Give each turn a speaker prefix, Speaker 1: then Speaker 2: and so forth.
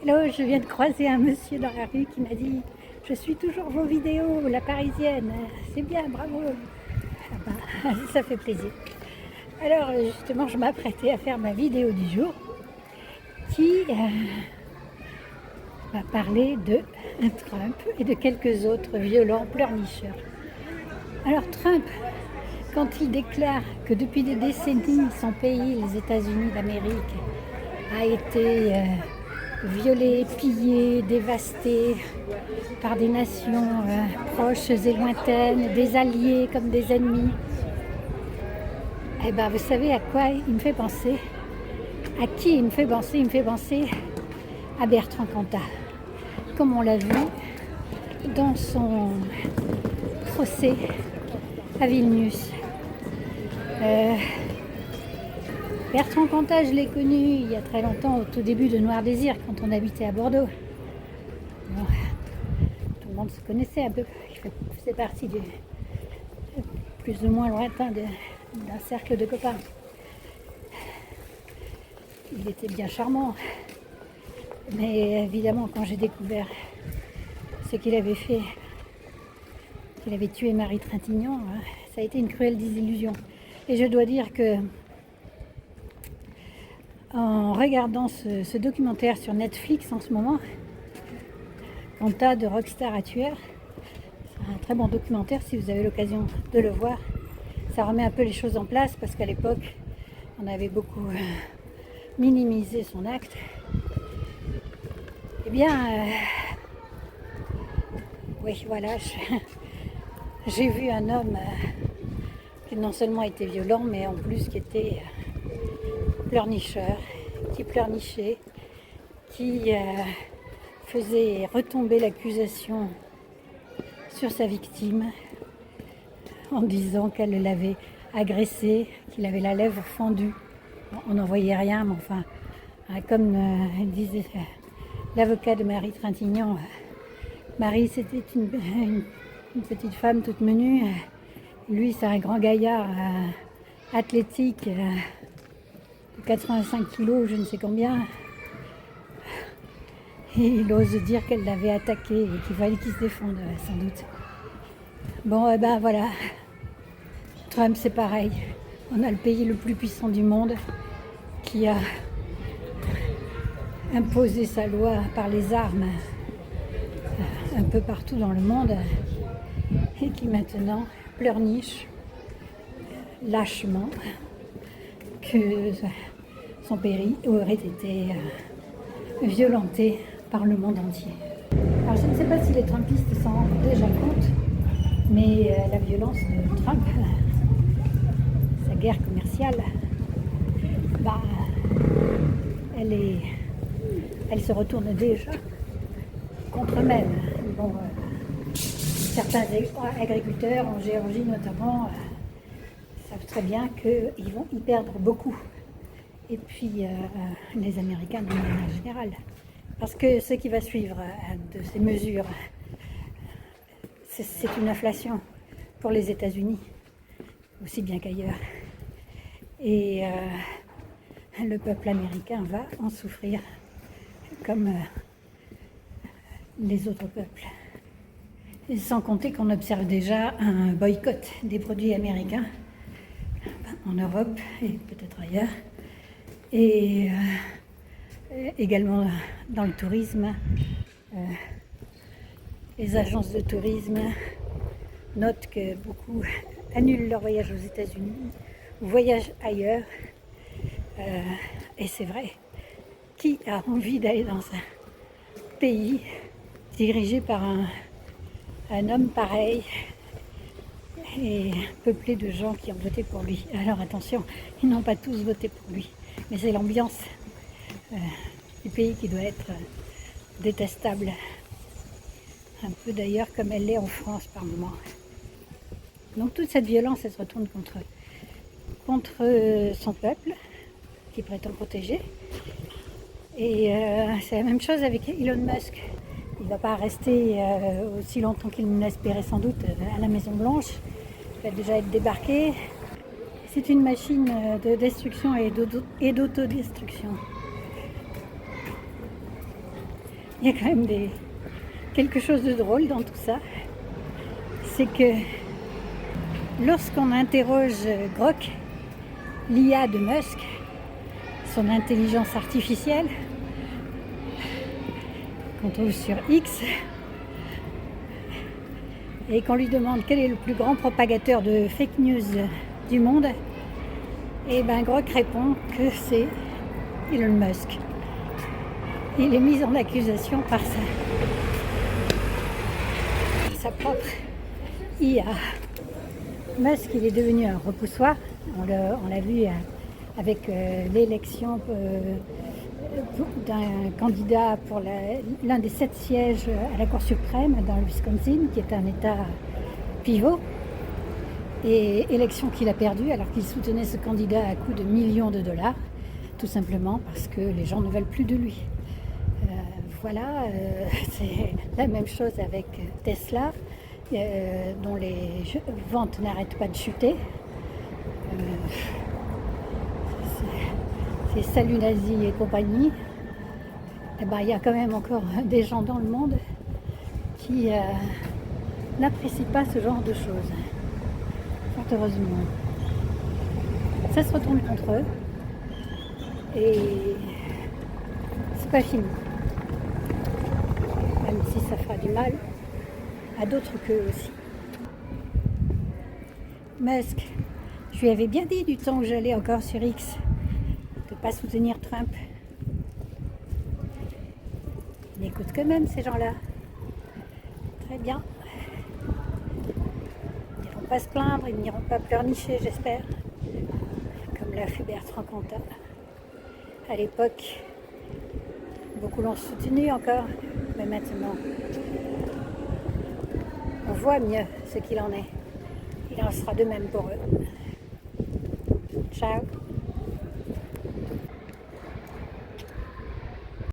Speaker 1: Là, je viens de croiser un monsieur dans la rue qui m'a dit « Je suis toujours vos vidéos, la Parisienne. C'est bien, bravo !» Ah bah, ça fait plaisir. Alors, justement, je m'apprêtais à faire ma vidéo du jour qui va parler de Trump et de quelques autres violents pleurnicheurs. Alors, Trump, quand il déclare que depuis des décennies, son pays, les États-Unis d'Amérique, a été violé, pillé, dévasté par des nations proches et lointaines, des alliés comme des ennemis. Eh bien, vous savez à quoi il me fait penser? À qui il me fait penser? Il me fait penser à Bertrand Cantat, comme on l'a vu dans son procès à Vilnius. Bertrand Cantat, je l'ai connu il y a très longtemps, au tout début de Noir Désir, quand on habitait à Bordeaux. Bon, tout le monde se connaissait un peu, il faisait partie du plus ou moins lointain d'un cercle de copains. Il était bien charmant, mais évidemment, quand j'ai découvert ce qu'il avait fait, qu'il avait tué Marie Trintignant, ça a été une cruelle désillusion. Et je dois dire que en regardant ce documentaire sur Netflix en ce moment, Cantat de Rockstar à tueur, c'est un très bon documentaire si vous avez l'occasion de le voir. Ça remet un peu les choses en place parce qu'à l'époque, on avait beaucoup minimisé son acte. Eh bien, oui, voilà, j'ai vu un homme qui non seulement était violent, mais en plus qui était pleurnicheur, qui pleurnichait, qui faisait retomber l'accusation sur sa victime en disant qu'elle l'avait agressé, qu'il avait la lèvre fendue. On n'en voyait rien, mais enfin, comme disait l'avocat de Marie Trintignant, Marie c'était une petite femme toute menue, lui c'est un grand gaillard athlétique de 85 kilos, je ne sais combien. Et il ose dire qu'elle l'avait attaqué et qu'il fallait qu'il se défende, sans doute. Bon, eh ben voilà. Trump, c'est pareil. On a le pays le plus puissant du monde qui a imposé sa loi par les armes un peu partout dans le monde et qui maintenant pleurniche lâchement que son pays aurait été violenté par le monde entier. Alors je ne sais pas si les Trumpistes s'en rendent déjà compte, mais la violence de Trump, sa guerre commerciale, bah, elle se retourne déjà contre eux-mêmes. Bon, certains agriculteurs, en Géorgie notamment, savent très bien qu'ils vont y perdre beaucoup. Et puis les Américains d'une manière générale. Parce que ce qui va suivre de ces mesures, c'est une inflation pour les États-Unis, aussi bien qu'ailleurs. Et le peuple américain va en souffrir comme les autres peuples. Et sans compter qu'on observe déjà un boycott des produits américains en Europe et peut-être ailleurs. Et également dans le tourisme, les agences de tourisme notent que beaucoup annulent leur voyage aux États-Unis ou voyagent ailleurs. Et c'est vrai, qui a envie d'aller dans un pays dirigé par un homme pareil et peuplé de gens qui ont voté pour lui? Alors attention, ils n'ont pas tous voté pour lui, mais c'est l'ambiance du pays qui doit être détestable, un peu d'ailleurs comme elle l'est en France par moments. Donc toute cette violence, elle se retourne contre son peuple, qui prétend protéger. Et c'est la même chose avec Elon Musk. Il ne va pas rester aussi longtemps qu'il l'espérait sans doute à la Maison Blanche. Il va déjà être débarqué. C'est une machine de destruction et d'autodestruction. il y a quand même quelque chose de drôle dans tout ça. C'est que lorsqu'on interroge Grok, l'IA de Musk, son intelligence artificielle, qu'on trouve sur X, et qu'on lui demande quel est le plus grand propagateur de fake news du monde, et ben Grok répond que c'est Elon Musk. Il est mis en accusation par sa propre IA. Musk, il est devenu un repoussoir. On l'a vu avec l'élection d'un candidat pour l'un des 7 sièges à la Cour suprême dans le Wisconsin, qui est un État pivot. Et élection qu'il a perdue alors qu'il soutenait ce candidat à coût de millions de dollars, tout simplement parce que les gens ne veulent plus de lui. Voilà, c'est la même chose avec Tesla, dont les ventes n'arrêtent pas de chuter. C'est salut nazi et compagnie. Eh ben, il y a quand même encore des gens dans le monde qui n'apprécient pas ce genre de choses. Fort heureusement. Ça se retourne contre eux. Et c'est pas fini. Même si ça fera du mal à d'autres qu'eux aussi. Musk, je lui avais bien dit du temps où j'allais encore sur X de ne pas soutenir Trump. Il écoute quand même ces gens-là. Très bien. Ils n'iront pas se plaindre, ils n'iront pas pleurnicher, j'espère. Comme l'a fait Bertrand Cantat. À l'époque, beaucoup l'ont soutenu encore, mais maintenant, on voit mieux ce qu'il en est. Il en sera de même pour eux. Ciao.